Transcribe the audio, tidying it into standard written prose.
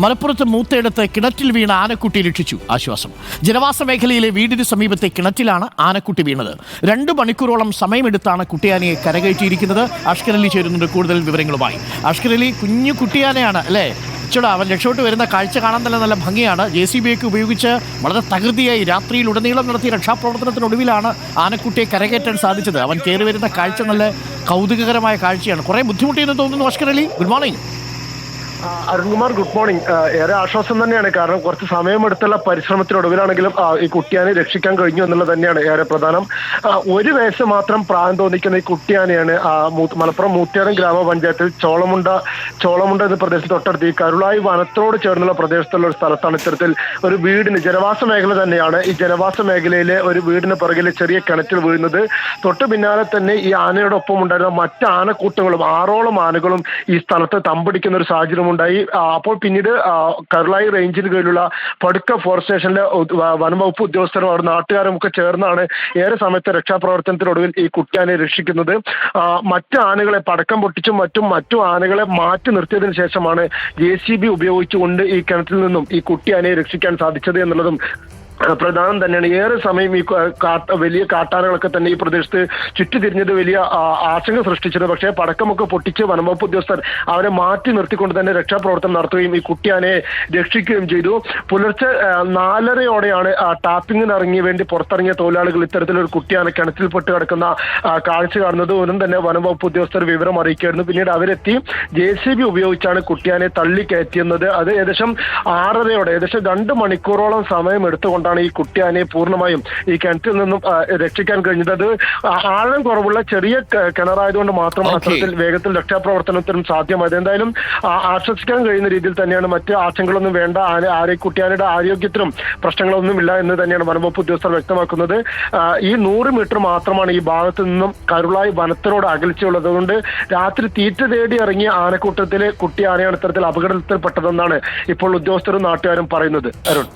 മലപ്പുറത്ത് മൂത്തയിടത്ത് കിണറ്റിൽ വീണ ആനക്കുട്ടി രക്ഷിച്ചു. ആശ്വാസം. ജനവാസ മേഖലയിലെ വീടിന് സമീപത്തെ കിണറ്റിലാണ് ആനക്കുട്ടി വീണത്. 2 മണിക്കൂറോളം സമയമെടുത്താണ് കുട്ടിയാനയെ കരകയറ്റിയിരിക്കുന്നത്. അഷ്കർ അലി ചേരുന്നുണ്ട് കൂടുതൽ വിവരങ്ങളുമായി. അഷ്കർ അലി, കുഞ്ഞു കുട്ടിയാനയാണ് അല്ലേ? ചടാ, അവൻ രക്ഷോട്ട് വരുന്ന കാഴ്ച കാണാൻ തന്നെ നല്ല ഭംഗിയാണ്. JCB ഒക്കെ ഉപയോഗിച്ച് വളരെ തകൃതിയായി രാത്രിയിൽ ഉടനീളം നടത്തിയ രക്ഷാപ്രവർത്തനത്തിനൊടുവിലാണ് ആനക്കുട്ടിയെ കരകയറ്റാൻ സാധിച്ചത്. അവൻ കയറി വരുന്ന കാഴ്ച നല്ല കൗതുകകരമായ കാഴ്ചയാണ്. കുറേ ബുദ്ധിമുട്ടിയെന്ന് തോന്നുന്നു. Ashkar Ali, good morning. Arunkumar, good morning. ഏറെ ആശ്വാസം തന്നെയാണ്. കാരണം കുറച്ച് സമയമെടുത്തുള്ള പരിശ്രമത്തിനൊടുവിലാണെങ്കിലും ഈ കുട്ടിയാനെ രക്ഷിക്കാൻ കഴിഞ്ഞു എന്നുള്ളത് തന്നെയാണ് ഏറെ പ്രധാനം. 1 വയസ്സ് മാത്രം പ്രായം തോന്നിക്കുന്ന ഈ കുട്ടിയാനെയാണ് മലപ്പുറം മൂത്തേടം ഗ്രാമപഞ്ചായത്തിൽ ചോളമുണ്ട എന്ന പ്രദേശത്ത് തൊട്ടടുത്ത് ഈ കരുളായി വനത്തോട് ചേർന്നുള്ള പ്രദേശത്തുള്ള ഒരു സ്ഥലത്താണ് ഇത്തരത്തിൽ ഒരു വീടിന്, ജനവാസ മേഖല തന്നെയാണ്, ഈ ജനവാസ മേഖലയിലെ ഒരു വീടിന് പുറകിലെ ചെറിയ കിണറ്റിൽ വീഴുന്നത്. തൊട്ട് പിന്നാലെ തന്നെ ഈ ആനയോടൊപ്പം ഉണ്ടായിരുന്ന മറ്റ് ആനക്കൂട്ടങ്ങളും 6ഓളം ആനകളും ഈ സ്ഥലത്ത് തമ്പടിക്കുന്ന ഒരു സാഹചര്യം ഉണ്ടായി. അപ്പോൾ പിന്നീട് കരുളായി റേഞ്ചിന് കീഴിലുള്ള പടുക്ക ഫോറസ്റ്റ് സ്റ്റേഷനിലെ വനംവകുപ്പ് ഉദ്യോഗസ്ഥരും അവിടെ നാട്ടുകാരും ഒക്കെ ചേർന്നാണ് ഏറെ സമയത്തെ രക്ഷാപ്രവർത്തനത്തിനൊടുവിൽ ഈ കുട്ടിയാനെ രക്ഷിക്കുന്നത്. മറ്റു ആനകളെ പടക്കം പൊട്ടിച്ചും മറ്റു ആനകളെ മാറ്റി നിർത്തിയതിനു ശേഷമാണ് JCB ഉപയോഗിച്ചുകൊണ്ട് ഈ കിണറ്റിൽ നിന്നും ഈ കുട്ടിയാനയെ രക്ഷിക്കാൻ സാധിച്ചത് എന്നുള്ളതും പ്രധാനം തന്നെയാണ്. ഏറെ സമയം ഈ വലിയ കാട്ടാനകളൊക്കെ തന്നെ ഈ പ്രദേശത്ത് ചുറ്റിത്തിരിഞ്ഞത് വലിയ ആശങ്ക സൃഷ്ടിച്ചത്. പക്ഷേ പടക്കമൊക്കെ പൊട്ടിച്ച് വനംവകുപ്പ് ഉദ്യോഗസ്ഥർ അവരെ മാറ്റി നിർത്തിക്കൊണ്ട് തന്നെ രക്ഷാപ്രവർത്തനം നടത്തുകയും ഈ കുട്ടിയാനയെ രക്ഷിക്കുകയും ചെയ്തു. പുലർച്ചെ 4:30യോടെയാണ് ടാപ്പിങ്ങിന് ഇറങ്ങി വേണ്ടി പുറത്തിറങ്ങിയ തൊഴിലാളികൾ ഇത്തരത്തിലൊരു കുട്ടിയാന കിണറ്റിൽപ്പെട്ട് കിടക്കുന്ന കാഴ്ച കാണുന്നത്. ഉടൻ തന്നെ വനംവകുപ്പ് ഉദ്യോഗസ്ഥർ വിവരം അറിയിക്കുകയായിരുന്നു. പിന്നീട് അവരെത്തി JCB ഉപയോഗിച്ചാണ് കുട്ടിയാനെ തള്ളി കയറ്റിയെന്നത്. അത് ഏകദേശം 6:30യോടെ, ഏകദേശം 2 മണിക്കൂറോളം സമയം എടുത്തുകൊണ്ട് ഈ കുട്ടിയാനയെ പൂർണ്ണമായും ഈ കിണറ്റിൽ നിന്നും രക്ഷിക്കാൻ കഴിഞ്ഞത്. അത് ആഴം കുറവുള്ള ചെറിയ കിണറായതുകൊണ്ട് മാത്രമാണ് അത്തരത്തിൽ വേഗത്തിൽ രക്ഷാപ്രവർത്തനത്തിനും സാധ്യമായത്. എന്തായാലും ആശ്വസിക്കാൻ കഴിയുന്ന രീതിയിൽ തന്നെയാണ്. മറ്റ് ആശങ്കകളൊന്നും വേണ്ട, കുട്ടിയാനയുടെ ആരോഗ്യത്തിനും പ്രശ്നങ്ങളൊന്നുമില്ല എന്ന് തന്നെയാണ് വനംവകുപ്പ് ഉദ്യോഗസ്ഥർ വ്യക്തമാക്കുന്നത്. ഈ 100 മീറ്റർ മാത്രമാണ് ഈ ഭാഗത്ത് നിന്നും കരുളായി വനത്തിനോട് അകൽച്ചയുള്ളത്. അതുകൊണ്ട് രാത്രി തീറ്റ തേടി ഇറങ്ങിയ ആനക്കൂട്ടത്തിലെ കുട്ടിയാനയാണ് ഇത്തരത്തിൽ അപകടത്തിൽപ്പെട്ടതെന്നാണ് ഇപ്പോൾ ഉദ്യോഗസ്ഥരും നാട്ടുകാരും പറയുന്നത്. അരുൺ.